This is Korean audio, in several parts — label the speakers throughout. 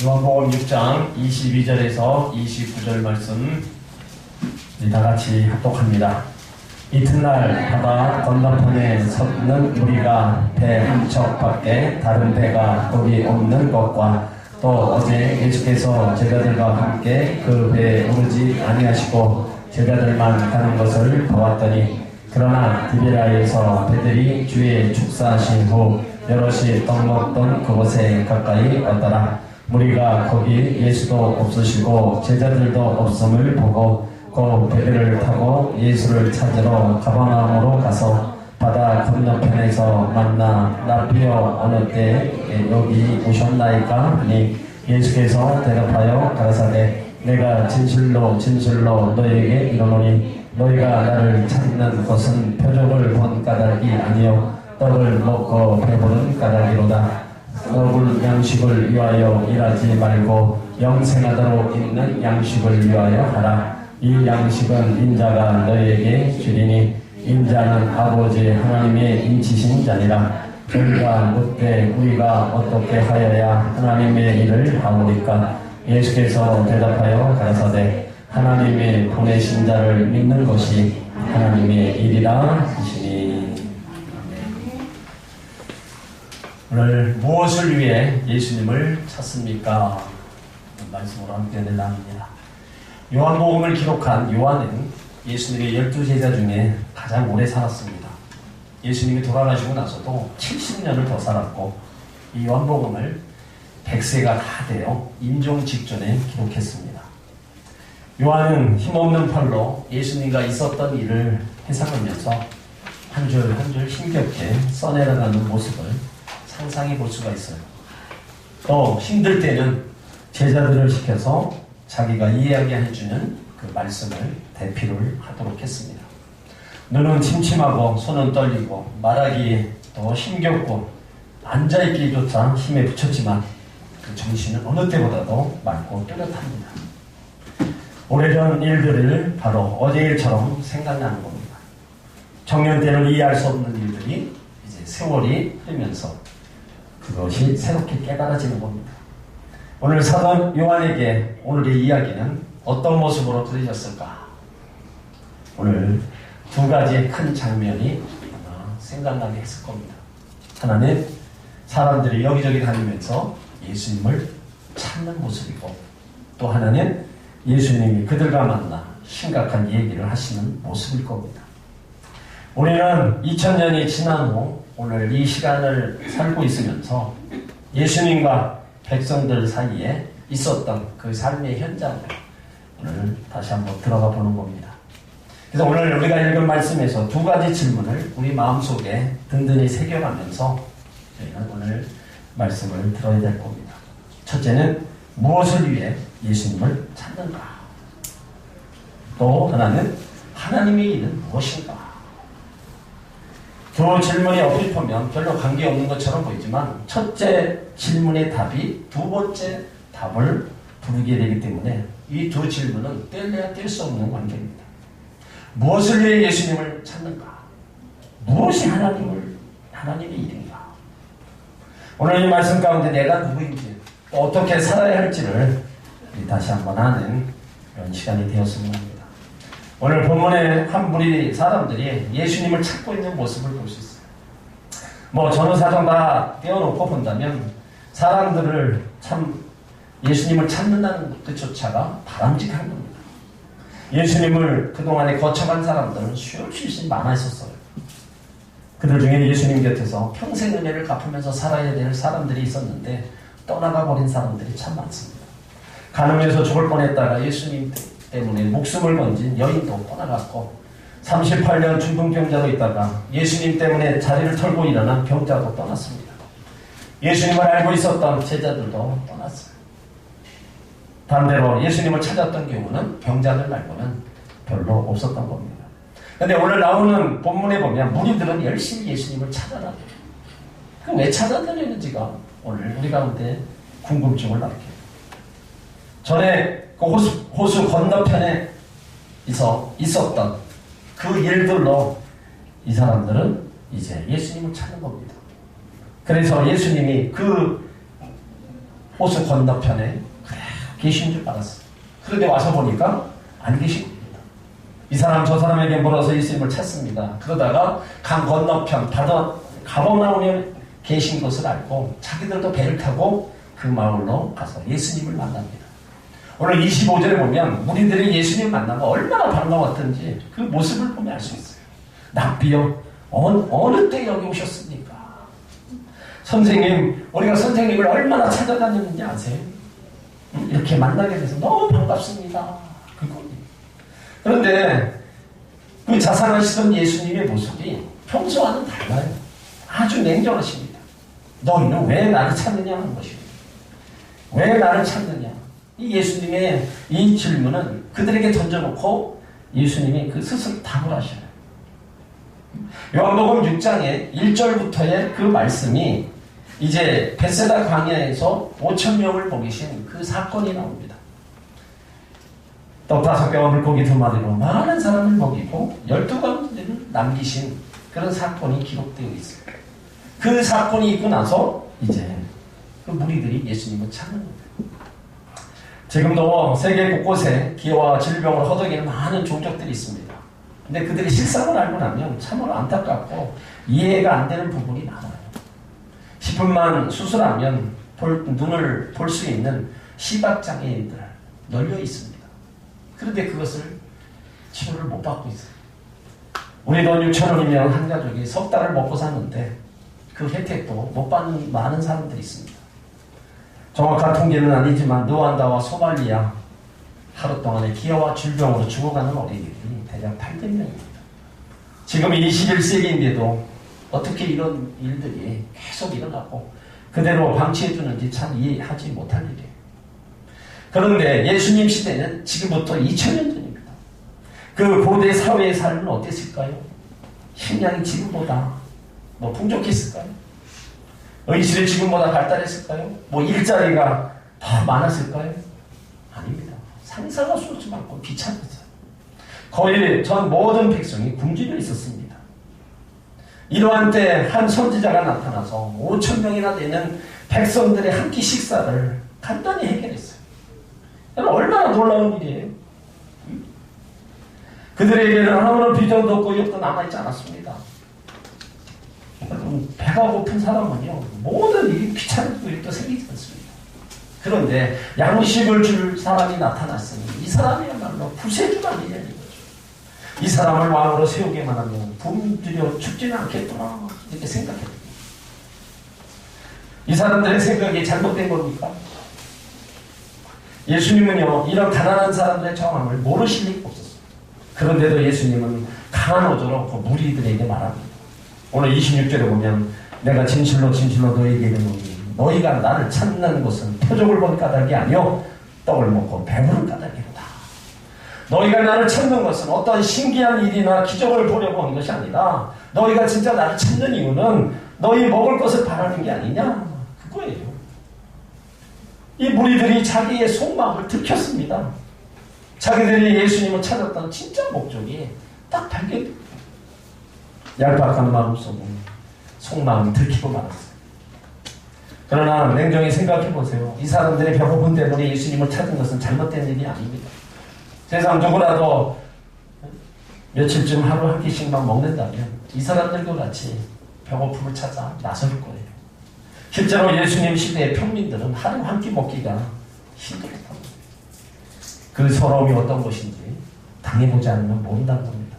Speaker 1: 요한복음 6장 22절에서 29절 말씀 다 같이 합독합니다. 이튿날 바다 건너편에 섰는 무리가 배 한 척밖에 다른 배가 거기 없는 것과 또 어제 예수께서 제자들과 함께 그 배에 오르지 아니하시고 제자들만 가는 것을 보았더니 그러나 디베라에서 배들이 주의 축사하신 후 여럿이 떡 먹던 그곳에 가까이 왔더라. 무리가 거기 예수도 없으시고 제자들도 없음을 보고 그 배를 타고 예수를 찾으러 가버나움으로 가서 바다 건너편에서 만나 라비여 어느 때 여기 오셨나이까 하니 예수께서 대답하여 가라사대 내가 진실로 진실로 너희에게 이르노니 너희가 나를 찾는 것은 표적을 본 까닭이 아니요 떡을 먹고 배부른 까닭이로다. 먹을 양식을 위하여 일하지 말고 영생하도록 있는 양식을 위하여 하라. 이 양식은 인자가 너희에게 주리니 인자는 아버지 하나님의 인치신 자니라. 우리가 묻되 우리가 어떻게 하여야 하나님의 일을 하오리까? 예수께서 대답하여 가라사대 하나님의 보내신 자를 믿는 것이 하나님의 일이라 하시니. 오늘 무엇을 위해 예수님을 찾습니까? 말씀으로 함께 나눕니다. 요한복음을 기록한 요한은 예수님의 12제자 중에 가장 오래 살았습니다. 예수님이 돌아가시고 나서도 70년을 더 살았고 이 요한복음을 100세가 다 되어 임종 직전에 기록했습니다. 요한은 힘없는 팔로 예수님과 있었던 일을 회상하면서 한 줄 한 줄 힘겹게 써내려가는 모습을 상상해 볼 수가 있어요. 또 힘들 때는 제자들을 시켜서 자기가 이해하게 해주는 그 말씀을 대피를 하도록 했습니다. 눈은 침침하고 손은 떨리고 말하기에 또 힘겹고 앉아있기조차 힘에 부쳤지만 그 정신은 어느 때보다도 맑고 뚜렷합니다. 오래전 일들을 바로 어제 일처럼 생각나는 겁니다. 청년 때는 이해할 수 없는 일들이 이제 세월이 흐르면서 그것이 새롭게 깨달아지는 겁니다. 오늘 사도 요한에게 오늘의 이야기는 어떤 모습으로 들으셨을까? 오늘 두 가지 큰 장면이 생각나게 했을 겁니다. 하나는 사람들이 여기저기 다니면서 예수님을 찾는 모습이고 또 하나는 예수님이 그들과 만나 심각한 얘기를 하시는 모습일 겁니다. 우리는 2000년이 지난 후 오늘 이 시간을 살고 있으면서 예수님과 백성들 사이에 있었던 그 삶의 현장을 오늘 다시 한번 들어가 보는 겁니다. 그래서 오늘 우리가 읽은 말씀에서 두 가지 질문을 우리 마음속에 든든히 새겨가면서 저희는 오늘 말씀을 들어야 될 겁니다. 첫째는 무엇을 위해 예수님을 찾는가? 또 하나는 하나님의 일은 무엇인가? 두 질문이 어플 보면 별로 관계없는 것처럼 보이지만 첫째 질문의 답이 두 번째 답을 부르게 되기 때문에 이 두 질문은 뗄래야 뗄 수 없는 관계입니다. 무엇을 위해 예수님을 찾는가? 무엇이 하나님의 일인가? 오늘 이 말씀 가운데 내가 누구인지 또 어떻게 살아야 할지를 다시 한번 아는 그런 시간이 되었으면 합니다. 오늘 본문에 한 무리 사람들이 예수님을 찾고 있는 모습을 볼 수 있어요. 전후 사정 다 떼어놓고 본다면 사람들을 참 예수님을 찾는다는 것조차가 바람직한 겁니다. 예수님을 그동안에 거쳐간 사람들은 수없이 많아 있었어요. 그들 중에 예수님 곁에서 평생 은혜를 갚으면서 살아야 될 사람들이 있었는데 떠나가 버린 사람들이 참 많습니다. 가늠해서 죽을 뻔했다가 예수님 때문에 목숨을 건진 여인도 떠나갔고 38년 중풍병자로 있다가 예수님 때문에 자리를 털고 일어난 병자도 떠났습니다. 예수님을 알고 있었던 제자들도 떠났어요. 반대로 예수님을 찾았던 경우는 병자들 말고는 별로 없었던 겁니다. 그런데 오늘 나오는 본문에 보면 무리들은 열심히 예수님을 찾아다녀요. 왜 찾아다니는지가 오늘 우리 가운데 궁금증을 낳게 해요. 전에 그 호수 건너편에 있었던 그 일들로 이 사람들은 이제 예수님을 찾는 겁니다. 그래서 예수님이 그 호수 건너편에 그래 계신 줄 알았어요. 그런데 와서 보니까 안 계신 겁니다. 이 사람 저 사람에게 물어서 예수님을 찾습니다. 그러다가 강 건너편 바다 가버나움에 계신 것을 알고 자기들도 배를 타고 그 마을로 가서 예수님을 만납니다. 오늘 25절에 보면 무리들이 예수님 만나면 얼마나 반가웠던지 그 모습을 보면 알 수 있어요. 납비여 어느 때 여기 오셨습니까? 선생님, 우리가 선생님을 얼마나 찾아다녔는지 아세요? 이렇게 만나게 돼서 너무 반갑습니다. 그겁니다. 그런데 그 자상하시던 예수님의 모습이 평소와는 달라요. 아주 냉정하십니다. 너희는 왜 나를 찾느냐 하는 것입니다. 왜 나를 찾느냐? 이 예수님의 이 질문은 그들에게 던져놓고 예수님이 그 스스로 답을 하셔요. 요한복음 6장의 1절부터의 그 말씀이 이제 벳세다 광야에서 5,000명을 먹이신 그 사건이 나옵니다. 떡 5개와 물고기 2마리로 많은 사람을 먹이고 12가운데를 남기신 그런 사건이 기록되어 있어요. 그 사건이 있고 나서 이제 그 무리들이 예수님을 찾는 겁니다. 지금도 세계 곳곳에 기와 질병을 허덕이는 많은 종족들이 있습니다. 근데 그들이 실상을 알고 나면 참으로 안타깝고 이해가 안 되는 부분이 많아요. 10분만 수술하면 눈을 볼 수 있는 시각장애인들 널려 있습니다. 그런데 그것을 치료를 못 받고 있어요. 우리 돈 6,000원이면 한 가족이 석 달을 먹고 사는데 그 혜택도 못 받는 많은 사람들이 있습니다. 정확한 통계는 아니지만 루안다와 소말리아 하루 동안에 기아와 질병으로 죽어가는 어린이들이 대략 800명입니다. 지금 21세기인데도 어떻게 이런 일들이 계속 일어나고 그대로 방치해두는지 참 이해하지 못할 일이에요. 그런데 예수님 시대는 지금부터 2000년 전입니다. 그 고대 사회의 삶은 어땠을까요? 식량이 지금보다 풍족했을까요? 의실이 지금보다 발달했을까요? 일자리가 더 많았을까요? 아닙니다. 상상할 수 없을 만큼 비참했어요. 거의 전 모든 백성이 굶주려 있었습니다. 이러한 때 한 선지자가 나타나서 5,000명이나 되는 백성들의 한 끼 식사를 간단히 해결했어요. 얼마나 놀라운 일이에요. 그들에게는 아무런 비전도 없고 욕도 남아있지 않았습니다. 배가 고픈 사람은요 모든 일이 귀찮고 일도 생기지 않습니다. 그런데 양식을 줄 사람이 나타났으니 이 사람이야말로 구세주가 아니냐는 거죠. 이 사람을 왕으로 세우기만 하면 굶주려 죽지는 않겠구나 이렇게 생각했습니다. 이 사람들의 생각이 잘못된 겁니까? 예수님은요 이런 가난한 사람들의 정황을 모르실 리가 없었어요. 그런데도 예수님은 강한 어조로 그 무리들에게 말합니다. 오늘 26절에 보면 내가 진실로 진실로 너희에게 이르노니 너희가 나를 찾는 것은 표적을 본 까닭이 아니요 떡을 먹고 배부른 까닭이로다. 너희가 나를 찾는 것은 어떤 신기한 일이나 기적을 보려고 한 것이 아니라 너희가 진짜 나를 찾는 이유는 너희 먹을 것을 바라는 게 아니냐 그거예요. 이 무리들이 자기의 속마음을 들켰습니다. 자기들이 예수님을 찾았던 진짜 목적이 딱 발견됩니다. 얄팍한 마음속에 속마음이 들키고 말았어요. 그러나 냉정히 생각해 보세요. 이 사람들의 배고픔 때문에 예수님을 찾은 것은 잘못된 일이 아닙니다. 세상 누구라도 며칠쯤 하루 한 끼씩만 먹는다면 이 사람들과 같이 배고픔을 찾아 나설 거예요. 실제로 예수님 시대의 평민들은 하루 한 끼 먹기가 힘들었던 거예요. 그 서러움이 어떤 것인지 당해보지 않으면 모른다는 겁니다.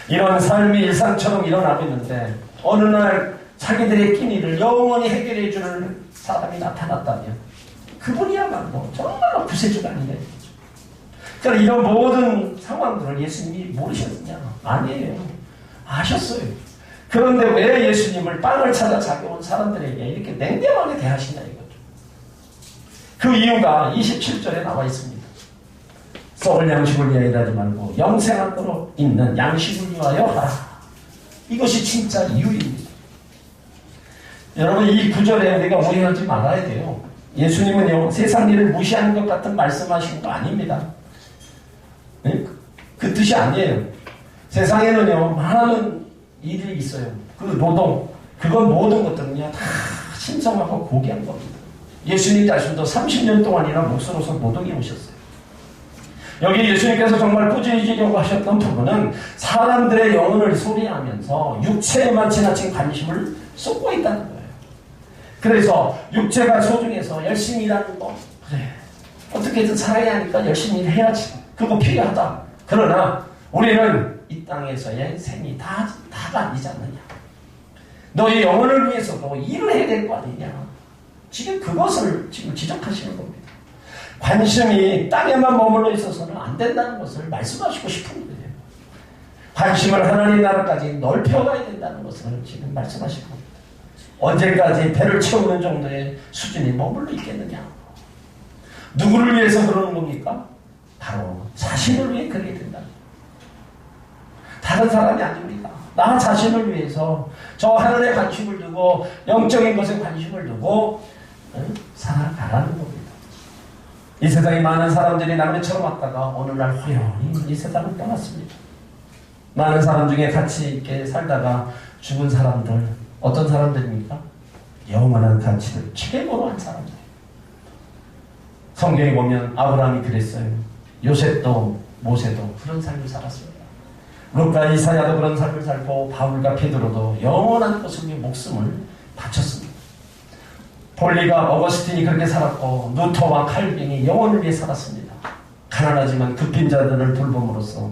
Speaker 1: 이런 삶이 일상처럼 일어나고 있는데 어느 날 자기들의 끼니를 영원히 해결해 주는 사람이 나타났다면 그분이야말로 정말로 구세주가 아니냐 이거죠. 그러니까 이런 모든 상황들을 예수님이 모르셨느냐? 아니에요. 아셨어요. 그런데 왜 예수님을 빵을 찾아 자기 온 사람들에게 이렇게 냉정하게 대하시냐 이거죠. 그 이유가 27절에 나와 있습니다. 썩을 양식을 위하여 일하지 말고 영생하도록 있는 양식을 위하여 하라. 이것이 진짜 이유입니다. 여러분 이 구절에 우리가 오해하지 말아야 돼요. 예수님은요 세상 일을 무시하는 것 같은 말씀하신 거 아닙니다. 네? 그 뜻이 아니에요. 세상에는요 많은 일이 있어요. 그 노동 그건 모든 것들은요 다 신성하고 고귀한 겁니다. 예수님 자신도 30년 동안이나 목수로서 노동해 오셨어요. 여기 예수님께서 정말 꾸준히 지려고 하셨던 부분은 사람들의 영혼을 소리하면서 육체에만 지나친 관심을 쏟고 있다는 거예요. 그래서 육체가 소중해서 열심히 일하는 거, 그래, 어떻게든 살아야 하니까 열심히 일해야지, 그거 필요하다. 그러나 우리는 이 땅에서의 생이 다가 아니지 않느냐. 너의 영혼을 위해서도 일을 해야 될 거 아니냐. 지금 그것을 지금 지적하시는 겁니다. 관심이 땅에만 머물러 있어서는 안 된다는 것을 말씀하시고 싶은 거예요. 관심을 하나님 나라까지 넓혀가야 된다는 것을 지금 말씀하시는 겁니다. 언제까지 배를 채우는 정도의 수준이 머물러 있겠느냐. 누구를 위해서 그러는 겁니까? 바로 자신을 위해 그러게 된다. 다른 사람이 아닙니다. 나 자신을 위해서 저 하늘에 관심을 두고 영적인 것에 관심을 두고 살아가라는 겁니다. 이 세상에 많은 사람들이 남해처럼 왔다가 어느 날 호연히 이 세상을 떠났습니다. 많은 사람 중에 같이 있게 살다가 죽은 사람들, 어떤 사람들입니까? 영원한 가치를 최고로 한 사람들. 성경에 보면 아브라함이 그랬어요. 요셉도 모세도 그런 삶을 살았습니다. 루카, 이사야도 그런 삶을 살고 바울과 베드로도 영원한 것을 위해 목숨을 바쳤습니다. 폴리가 어거스틴이 그렇게 살았고 루터와 칼빈이 영혼을 위해 살았습니다. 가난하지만 급빈 자들을 돌봄으로써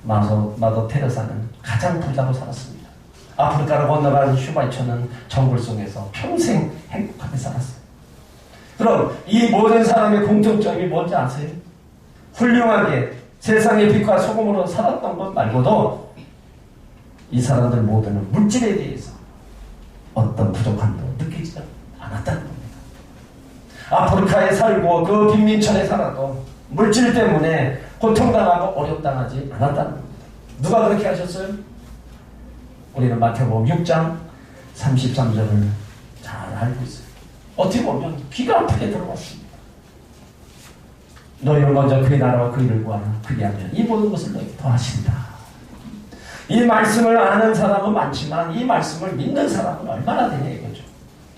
Speaker 1: 마더 테레사는 가장 부자로 살았습니다. 아프리카를 건너간 슈바이처는 정글 속에서 평생 행복하게 살았어요. 그럼 이 모든 사람의 공통점이 뭔지 아세요? 훌륭하게 세상의 빛과 소금으로 살았던 것 말고도 이 사람들 모두는 물질에 대해서 어떤 부족함도 느끼지 않았다는 겁니다. 아프리카에 살고 그 빈민촌에 살아도 물질 때문에 고통당하고 어렵당하지 않았다는 겁니다. 누가 그렇게 하셨어요? 우리는 마태복음 6장 33절을 잘 알고 있어요. 어떻게 보면 귀가 아프게 들어왔습니다. 너희는 먼저 그의 나라와 그 일을 구하라. 그리하면 이 모든 것을 너희에게 더하신다. 이 말씀을 아는 사람은 많지만 이 말씀을 믿는 사람은 얼마나 되냐 이거죠.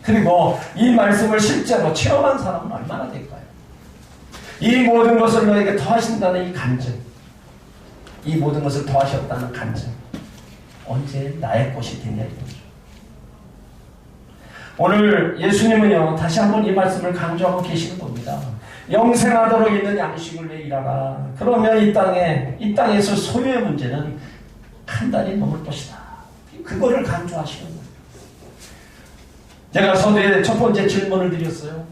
Speaker 1: 그리고 이 말씀을 실제로 체험한 사람은 얼마나 될까요? 이 모든 것을 너에게 더하신다는 이 간증, 이 모든 것을 더하셨다는 간증, 언제 나의 것이 되냐 이거죠. 오늘 예수님은요, 다시 한번 이 말씀을 강조하고 계시는 겁니다. 영생하도록 있는 양식을 내 일하라. 그러면 이 땅에서 소유의 문제는 간단히 넘을 것이다. 그거를 강조하시는 거예요. 제가 서두에 첫 번째 질문을 드렸어요.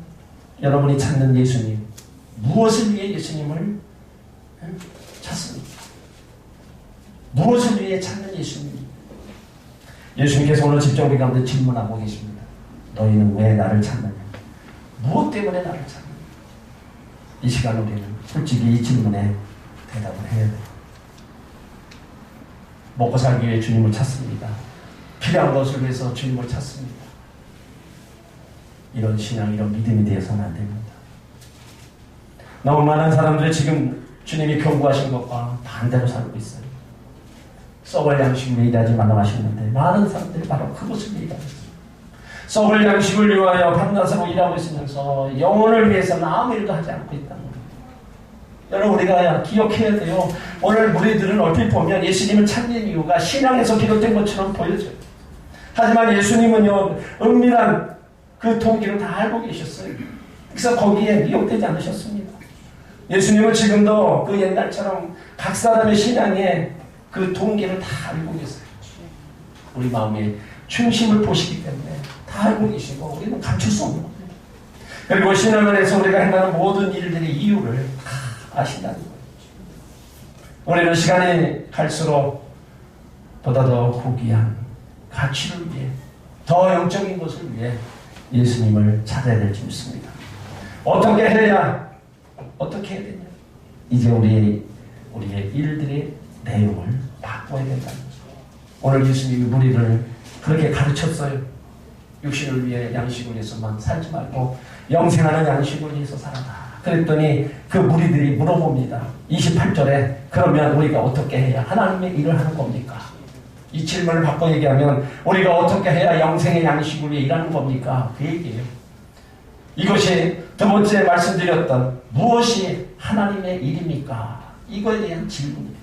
Speaker 1: 여러분이 찾는 예수님, 무엇을 위해 예수님을 찾습니까? 무엇을 위해 찾는 예수님? 예수님께서 오늘 집중 가운데 질문하고 계십니다. 너희는 왜 나를 찾느냐? 무엇 때문에 나를 찾느냐? 이 시간 우리는 솔직히 이 질문에 대답을 해야 돼요. 먹고 살기 위해 주님을 찾습니다. 필요한 것을 위해서 주님을 찾습니다. 이런 신앙, 이런 믿음이 되어서는 안 됩니다. 너무 많은 사람들이 지금 주님이 경고하신 것과 반대로 살고 있어요. 썩을 양식을 일하지 말라고 하셨는데 많은 사람들이 바로 그것을 일하고 있어요. 썩을 양식을 위하여 밤낮으로 일하고 있으면서 영혼을 위해서는 아무 일도 하지 않고 있다는 거예요. 여러분, 우리가 기억해야 돼요. 오늘 우리들은 얼핏 보면 예수님을 찾는 이유가 신앙에서 비롯된 것처럼 보여져요. 하지만 예수님은요, 은밀한 그 동기를 다 알고 계셨어요. 그래서 거기에 미혹되지 않으셨습니다. 예수님은 지금도 그 옛날처럼 각 사람의 신앙의 그 동기를 다 알고 계세요. 우리 마음의 중심을 보시기 때문에 다 알고 계시고 우리는 감출 수 없는 겁니다. 그리고 신앙 안에서 우리가 행하는 모든 일들의 이유를 다 아신다는 거예요. 우리는 시간이 갈수록 보다 더 고귀한 가치를 위해, 더 영적인 것을 위해 예수님을 찾아야 될지 믿습니다. 어떻게 해야 되냐? 이제 우리의 일들의 내용을 바꿔야 된다는 거죠. 오늘 예수님이 우리를 그렇게 가르쳤어요. 육신을 위해 양식을 위해서만 살지 말고 영생하는 양식을 위해서 살아라. 그랬더니 그 무리들이 물어봅니다. 28절에 그러면 우리가 어떻게 해야 하나님의 일을 하는 겁니까? 이 질문을 바꿔 얘기하면 우리가 어떻게 해야 영생의 양식을 위해 일하는 겁니까? 그 얘기예요. 이것이 두 번째 말씀드렸던 무엇이 하나님의 일입니까? 이거에 대한 질문이에요.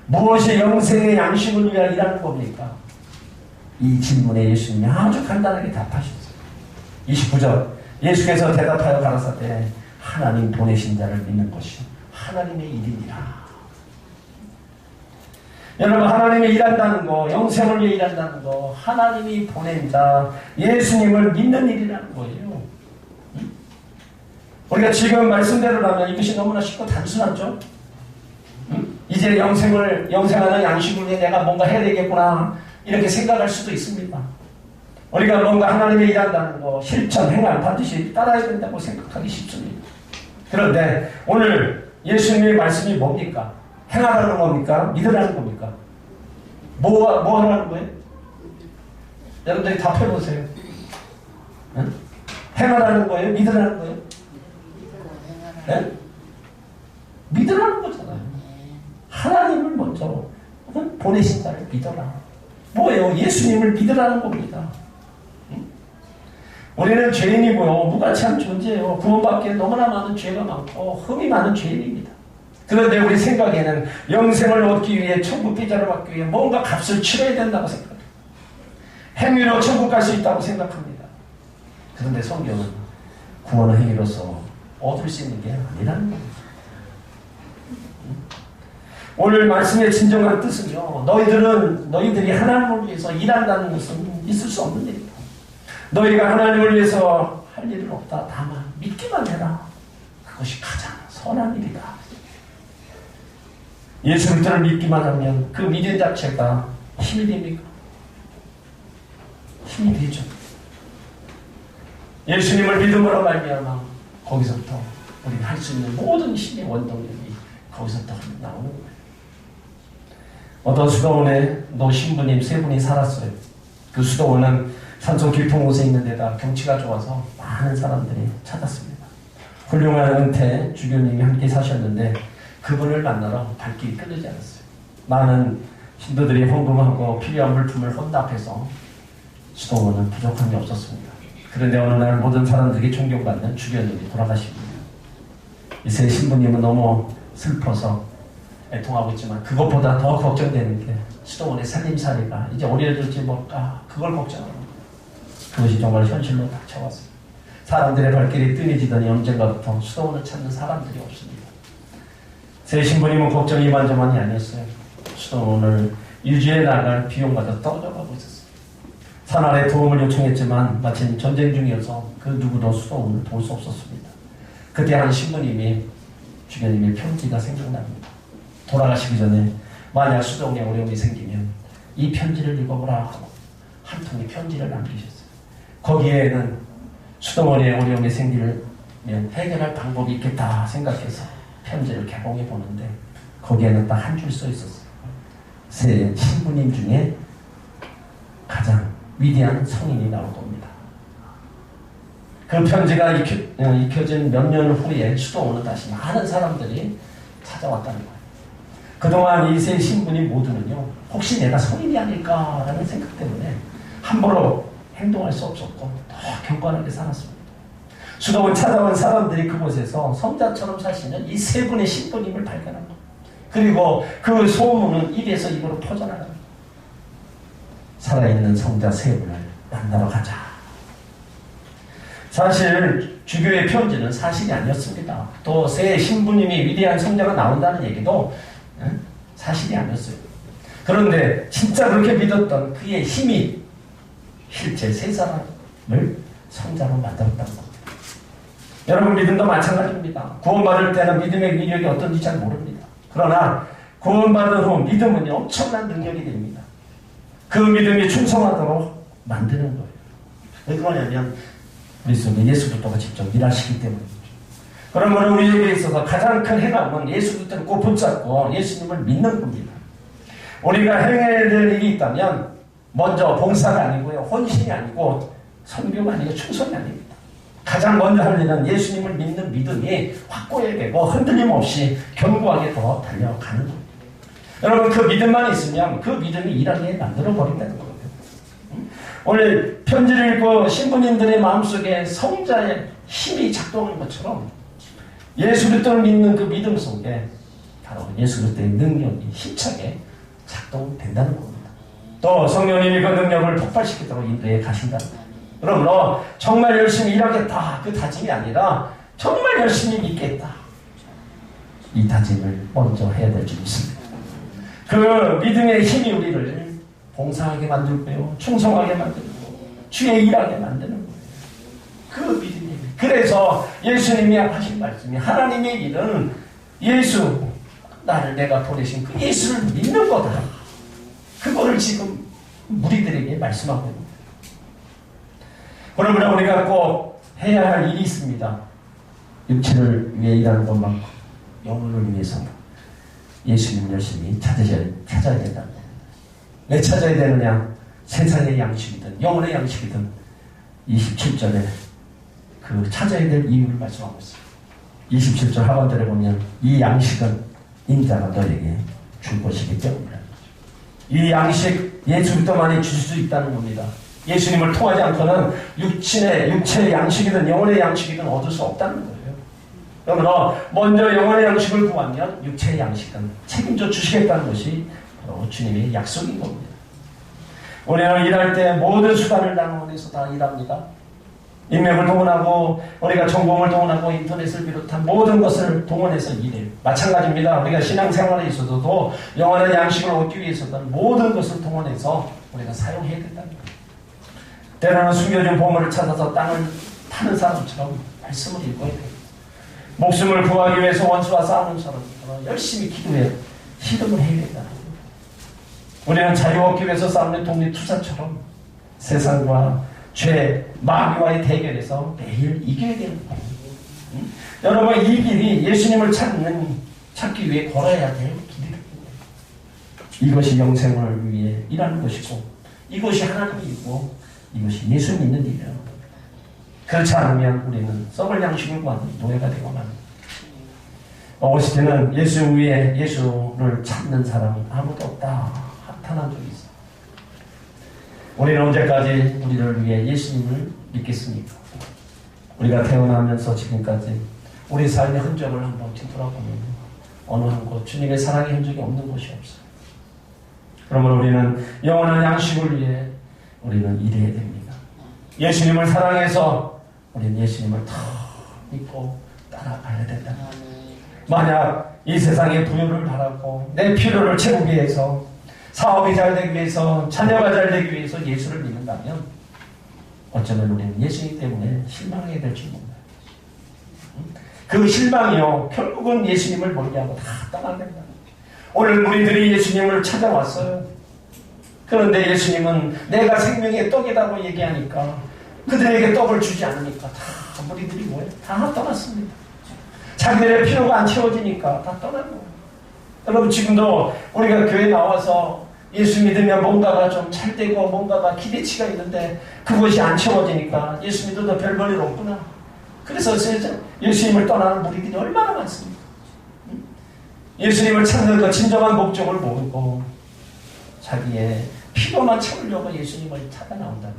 Speaker 1: 무엇이 영생의 양식을 위하여 일하는 겁니까? 이 질문에 예수님이 아주 간단하게 답하셨어요. 29절 예수께서 대답하여 가라사대 하나님 보내신 자를 믿는 것이 하나님의 일이니라. 여러분, 하나님이 일한다는 거, 영생을 위해 일한다는 거, 하나님이 보낸 자 예수님을 믿는 일이라는 거예요. 우리가 지금 말씀대로라면 이것이 너무나 쉽고 단순하죠. 이제 영생하는 양식을 위해 내가 뭔가 해야 되겠구나 이렇게 생각할 수도 있습니다. 우리가 뭔가 하나님이 일한다는 거, 실천, 행함 반드시 따라야 된다고 생각하기 쉽습니다. 그런데 오늘 예수님의 말씀이 뭡니까? 행하라는 겁니까? 믿으라는 겁니까? 뭐 하라는 거예요? 여러분들이 답해보세요. 응? 행하라는 거예요? 믿으라는 거예요? 네? 믿으라는 거잖아요. 하나님을 먼저 보내신 자를 믿어라. 뭐예요? 예수님을 믿으라는 겁니다. 응? 우리는 죄인이고요. 무가치한 존재예요. 구원받기에 너무나 많은 죄가 많고 흠이 많은 죄인입니다. 그런데 우리 생각에는 영생을 얻기 위해 천국 비자를 받기 위해 뭔가 값을 치러야 된다고 생각합니다. 행위로 천국 갈 수 있다고 생각합니다. 그런데 성경은 구원의 행위로서 얻을 수 있는 게 아니라는 겁니다. 오늘 말씀의 진정한 뜻은요, 너희들이 하나님을 위해서 일한다는 것은 있을 수 없는 일이다. 너희가 하나님을 위해서 할 일은 없다. 다만 믿기만 해라. 그것이 가장 선한 일이다. 예수 그리스도를 믿기만 하면 그 믿음 자체가 힘이 됩니까? 힘이 되죠. 예수님을 믿음으로 말미암아 거기서부터 우리가 할 수 있는 모든 힘의 원동력이 거기서부터 나오는 거예요. 어떤 수도원에 노 신부님 세 분이 살았어요. 그 수도원은 산속 깊은 곳에 있는 데다 경치가 좋아서 많은 사람들이 찾았습니다. 훌륭한 은퇴 주교님이 함께 사셨는데 그분을 만나러 발길이 끊이지 않았어요. 많은 신도들이 헌금하고 필요한 물품을 혼납해서 수도원은 부족한 게 없었습니다. 그런데 어느 날 모든 사람들이 존경받는 주교님이 돌아가십니다. 이 세 신부님은 너무 슬퍼서 애통하고 있지만 그것보다 더 걱정되는 게 수도원의 살림살이가 이제 오래될지 뭘까 그걸 걱정하는 거예요. 그것이 정말 현실로 닥쳐왔어요. 사람들의 발길이 뜸해지더니 언젠가부터 수도원을 찾는 사람들이 없습니다. 세 신부님은 걱정이 이만저만이 아니었어요. 수도원을 유지해 나갈 비용마저 떨어져가고 있었어요. 산안에 도움을 요청했지만 마침 전쟁 중이어서 그 누구도 수도원을 도울 수 없었습니다. 그때 한 신부님이 주교님의 편지가 생각납니다. 돌아가시기 전에 만약 수도원에 어려움이 생기면 이 편지를 읽어보라 하고 한 통의 편지를 남기셨어요. 거기에는 수도원에 어려움이 생기면 해결할 방법이 있겠다 생각해서 편지를 개봉해 보는데 거기에는 딱 한 줄 써 있었어요. 세 신부님 중에 가장 위대한 성인이 나올 겁니다. 그 편지가 익혀진 몇 년 후에 수도원은 다시 많은 사람들이 찾아왔다는 거예요. 그동안 이 세 신부님 모두는요, 혹시 내가 성인이 아닐까라는 생각 때문에 함부로 행동할 수 없었고 더 경건하게 살았습니다. 수도원 찾아온 사람들이 그곳에서 성자처럼 사시는 이 세 분의 신부님을 발견한 겁니다. 그리고 그 소문은 입에서 입으로 퍼져나갑니다. 살아있는 성자 세 분을 만나러 가자. 사실 주교의 편지는 사실이 아니었습니다. 또 세 신부님이 위대한 성자가 나온다는 얘기도 사실이 아니었어요. 그런데 진짜 그렇게 믿었던 그의 힘이 실제 세 사람을 성자로 만들었다는 겁니다. 여러분 믿음도 마찬가지입니다. 구원받을 때는 믿음의 위력이 어떤지 잘 모릅니다. 그러나 구원받은 후 믿음은 엄청난 능력이 됩니다. 그 믿음이 충성하도록 만드는 거예요. 왜 그러냐면 우리 속에 예수 그리스도가 직접 일하시기 때문이죠. 그러면 우리에게 있어서 가장 큰 행함은 예수 그리스도를 꼭 붙잡고 예수님을 믿는 겁니다. 우리가 행해야 될 일이 있다면 먼저 봉사가 아니고요, 헌신이 아니고 선교가 아니고 충성이 아닙니다. 가장 먼저 할 일은 예수님을 믿는 믿음이 확고해야 되고 흔들림 없이 견고하게 더 달려가는 겁니다. 여러분 그 믿음만 있으면 그 믿음이 일하게 만들어버린다는 거예요. 오늘 편지를 읽고 신부님들의 마음속에 성자의 힘이 작동하는 것처럼 예수 그리스도를 믿는 그 믿음 속에 바로 예수 그리스도의 능력이 힘차게 작동된다는 겁니다. 또 성령님이 그 능력을 폭발시키도록 인도에 가신다는 겁니다. 그러므로 정말 열심히 일하겠다 그 다짐이 아니라 정말 열심히 믿겠다 이 다짐을 먼저 해야 될 줄 믿습니다. 그 믿음의 힘이 우리를 봉사하게 만들고요, 충성하게 만들고 주의 일하게 만드는 거예요. 그 믿음이. 그래서 예수님이 하신 말씀이 하나님의 일은 예수, 나를 내가 보내신 그 예수를 믿는 거다. 그거를 지금 무리들에게 말씀하고 있습니다. 그러므로 우리가 꼭 해야 할 일이 있습니다. 육체를 위해 일하는 것만큼 영혼을 위해서 예수님 열심히 찾아야 된다는 겁니다. 왜 찾아야 되느냐? 세상의 양식이든 영혼의 양식이든 27절에 그 찾아야 될 이유를 말씀하고 있어요. 27절 하반절에 보면 이 양식은 인자가 너에게 줄 것이기 때문이다. 이 양식 예수 그리스도만이 줄 수 있다는 겁니다. 예수님을 통하지 않고는 육체의 양식이든 영혼의 양식이든 얻을 수 없다는 거예요. 그러므로 먼저 영혼의 양식을 구하면 육체의 양식은 책임져 주시겠다는 것이 바로 주님의 약속인 겁니다. 우리는 일할 때 모든 수단을 동원해서 다 일합니다. 인맥을 동원하고 우리가 전공을 동원하고 인터넷을 비롯한 모든 것을 동원해서 일해요. 마찬가지입니다. 우리가 신앙생활에 있어서도 영원한 양식을 얻기 위해서는 모든 것을 동원해서 우리가 사용해야 된다는 거예요. 때로는 숨겨진 보물을 찾아서 땅을 파는 사람처럼 말씀을 읽어야 돼요. 목숨을 구하기 위해서 원수와 싸우는 사람처럼 열심히 기도해 희동을 해야 된다는 거예요. 우리는 자유 얻기 위해서 싸우는 독립투사처럼 세상과 죄, 마귀와의 대결에서 매일 이겨야 되는 거예요. 여러분, 이 길이 예수님을 찾기 위해 걸어야 될 길이다. 이것이 영생을 위해 일하는 것이고, 이것이 하나님이고, 이것이 예수 믿는 일이라는 겁니다. 그렇지 않으면 우리는 썩을 양식을 구하는 노예가 되고 맙니다. 어거스틴은 예수 위에 예수를 찾는 사람은 아무도 없다 탄한 적이 있어요. 우리는 언제까지 우리를 위해 예수님을 믿겠습니까? 우리가 태어나면서 지금까지 우리 삶의 흔적을 한번 뒤돌아보면 어느 한 곳 주님의 사랑의 흔적이 없는 곳이 없어요. 그러므로 우리는 영원한 양식을 위해 우리는 일해야 됩니다. 예수님을 사랑해서 우리는 예수님을 더 믿고 따라가야 된다. 만약 이 세상의 부유를 바라고 내 필요를 채우기 위해서 사업이 잘 되기 위해서 자녀가 잘 되기 위해서 예수를 믿는다면 어쩌면 우리는 예수님 때문에 실망하게 될지 몰라요. 그 실망이요 결국은 예수님을 멀리하고 다 떠나게 된다. 오늘 우리들이 예수님을 찾아왔어요. 그런데 예수님은 내가 생명의 떡이라고 얘기하니까 그들에게 떡을 주지 않으니까 다 우리들이 뭐예요? 다 떠났습니다. 자기들의 필요가 안 채워지니까 다 떠난 거예요. 여러분 지금도 우리가 교회 나와서 예수 믿으면 뭔가가 좀 찰되고 뭔가가 기대치가 있는데 그것이 안 채워지니까 예수 믿어도 별 볼일 없구나. 그래서 예수님을 떠나는 무리들이 얼마나 많습니까? 예수님을 찾는 그 진정한 목적을 모르고 자기의 필요만 채우려고 예수님을 찾아 나온다면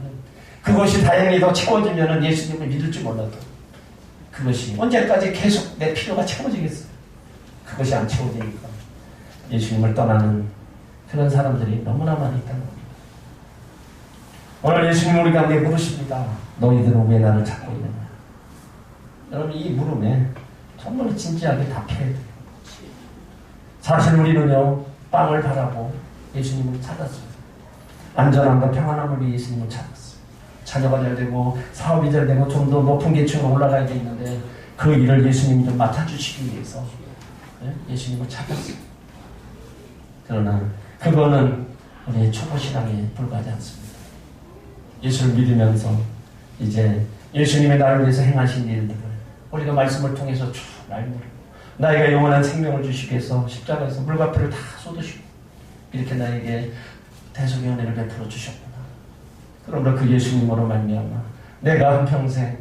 Speaker 1: 그것이 다행히도 채워지면 예수님을 믿을지 몰라도 그것이 언제까지 계속 내 필요가 채워지겠어요? 그것이 안 채워지니까 예수님을 떠나는 그런 사람들이 너무나 많이 있다는 겁니다. 오늘 예수님 우리 가운데 물으십니다. 너희들은 왜 나를 찾고 있느냐? 여러분 이 물음에 정말 진지하게 답해야 돼요. 사실 우리는요 빵을 바라고 예수님을 찾았어요. 안전함과 평안함을 위해 예수님을 찾았어요. 자녀가 잘 되고 사업이 잘 되고 좀 더 높은 계층으로 올라가야 되는데 그 일을 예수님이 좀 맡아주시기 위해서 예수님을 찾았어요. 그러나 그거는 우리의 초보신앙에 불과하지 않습니다. 예수를 믿으면서 이제 예수님의 나를 위해서 행하신 일들을 우리가 말씀을 통해서 쭉 말모르고 나에게 영원한 생명을 주시기 위해서 십자가에서 물과 피를 다 쏟으시고 이렇게 나에게 대속의 은혜를 베풀어 주셨구나. 그러므로 그 예수님으로 말미암아 내가 한평생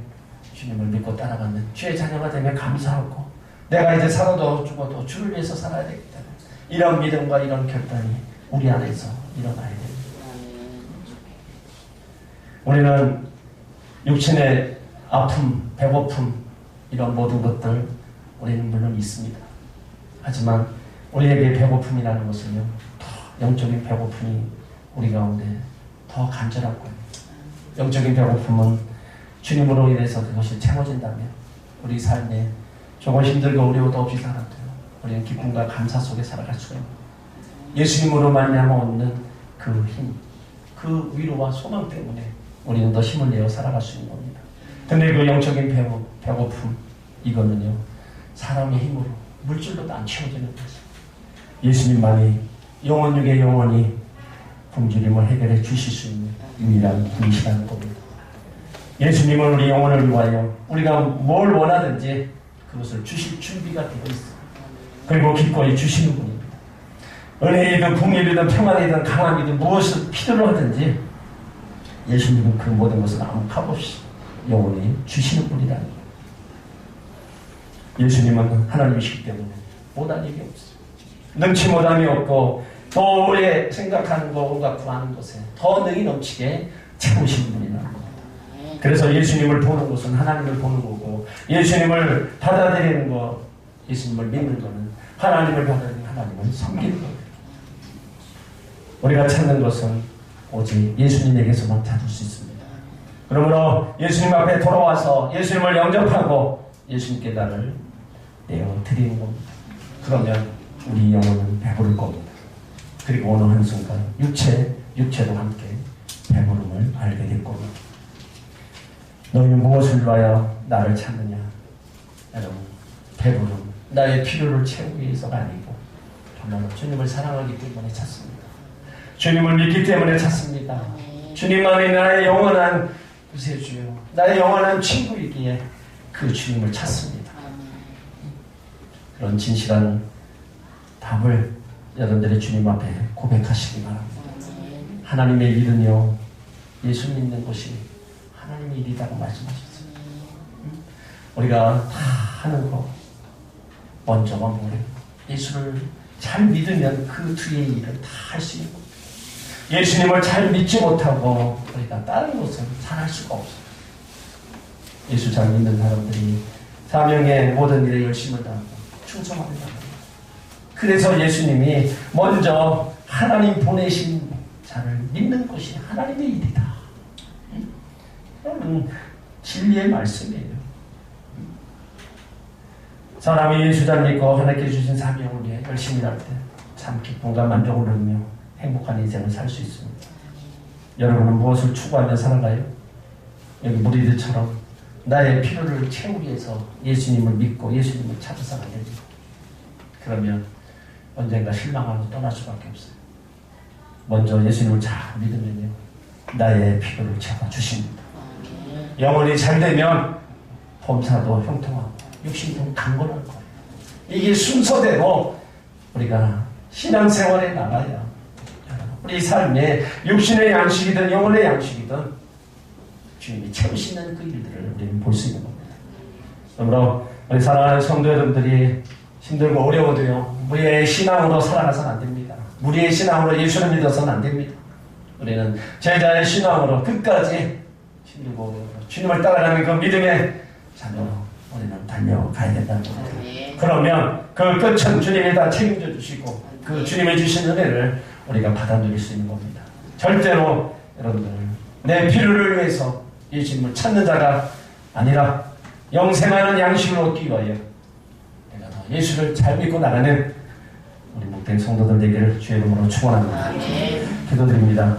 Speaker 1: 주님을 믿고 따라가는 주의 자녀가 되면 감사하고 내가 이제 살아도 죽어도 주를 위해서 살아야 되기 때문에 이런 믿음과 이런 결단이 우리 안에서 일어나야 됩니다. 우리는 육신의 아픔, 배고픔 이런 모든 것들 우리는 물론 있습니다. 하지만 우리에게 배고픔이라는 것은요, 더 영적인 배고픔이 우리 가운데 더 간절한 거예요. 영적인 배고픔은 주님으로 인해서 그것이 채워진다면 우리 삶에 조금 힘들고 어려워도 없이 살아도 우리는 기쁨과 감사 속에 살아갈 수가 있는 예수님으로 말미암아 얻는 그 힘, 그 위로와 소망 때문에 우리는 더 힘을 내어 살아갈 수 있는 겁니다. 근데 그 영적인 배고픔 이거는요, 사람의 힘으로 물질로도 안 채워지는 거죠. 예수님만이 영원 중에 영원히 굶주림을 해결해 주실 수 있는 유일한 분이시라는 겁니다. 예수님은 우리 영혼을 위하여 우리가 뭘 원하든지 그것을 주실 준비가 되어 있습니다. 그리고 기꺼이 주시는 분입니다. 은혜이든 궁일이든 평안이든 강함이든 무엇을 필요로 하든지 예수님은 그 모든 것을 아무 값없이 영원히 주시는 분이라는 거예요. 예수님은 하나님이시기 때문에 못한 일이 없어요. 능치 못함이 없고 더 오래 생각하는 것과 구하는 것에 더 능히 넘치게 채우시는 분이라는 겁니다. 그래서 예수님을 보는 것은 하나님을 보는 거고, 예수님을 받아들이는 것, 예수님을 믿는 것은 하나님을 받아들이는 하나님을 섬기는 겁니다. 우리가 찾는 것은 오직 예수님에게서만 찾을 수 있습니다. 그러므로 예수님 앞에 돌아와서 예수님을 영접하고 예수님께 나를 내어드리는 겁니다. 그러면 우리 영혼은 배부를 겁니다. 그리고 어느 한순간 육체도 함께 배부름을 알게 될 겁니다. 너희는 무엇을 위하여 나를 찾느냐? 여러분, 배부름, 나의 필요를 채우기 위해서가 아니고 정말 주님을 사랑하기 때문에 찾습니다. 주님을 믿기 때문에 찾습니다. 주님만이 나의 영원한 구세주요, 나의 영원한 친구이기에 그 주님을 찾습니다. 그런 진실한 답을 여러분들의 주님 앞에 고백하시기 바랍니다. 하나님의 일은요, 예수 믿는 것이 하나님의 일이라고 말씀하셨어요. 우리가 다 하는 거 먼저가 뭐래요? 예수를 잘 믿으면 그 뒤의 일을 다 할 수 있는 겁니다. 예수님을 잘 믿지 못하고 우리가 다른 것은 잘 할 수가 없어요. 예수 잘 믿는 사람들이 사명의 모든 일에 열심을 다하고 충성합니다. 그래서 예수님이 먼저 하나님 보내신 자를 믿는 것이 하나님의 일이다. 여러분, 진리의 말씀이에요. 사람이 예수 잘 믿고 하나님께 주신 사명을 위해 열심히 할 때 참 기쁨과 만족을 누리며 행복한 인생을 살 수 있습니다. 여러분은 무엇을 추구하며 살아가요? 여기 무리들처럼 나의 필요를 채우기 위해서 예수님을 믿고 예수님을 찾아서 가야 됩니다. 그러면 언젠가 실망하고 떠날 수밖에 없어요. 먼저 예수님을 잘 믿으면요, 나의 필요를 채워주십니다. 영혼이 잘 되면 범사도 형통하고 육신도 강건할 거예요. 이게 순서대로 우리가 신앙생활에 나가야 우리 삶에 육신의 양식이든 영혼의 양식이든 주님이 채우시는 그 일들을 우리는 볼 수 있는 겁니다. 그러므로 우리 사랑하는 성도 여러분들이 힘들고 어려워도요, 우리의 신앙으로 살아가서는 안 됩니다. 우리의 신앙으로 예수를 믿어서는 안 됩니다. 우리는 제자의 신앙으로 끝까지 힘들고 어려워 주님을 따라가는 그 믿음의 자녀로 우리는 달려가야 된다는 겁니다. 그러면 그 끝은 주님이 다 책임져 주시고 그 주님이 주신 은혜를 우리가 받아 누릴 수 있는 겁니다. 절대로 여러분들 내 필요를 위해서 예수님을 찾는 자가 아니라 영생하는 양식을 얻기 위하여 내가 더 예수를 잘 믿고 나가는 우리 목된 성도들 되기를 주의 이름으로 축원합니다. 기도드립니다.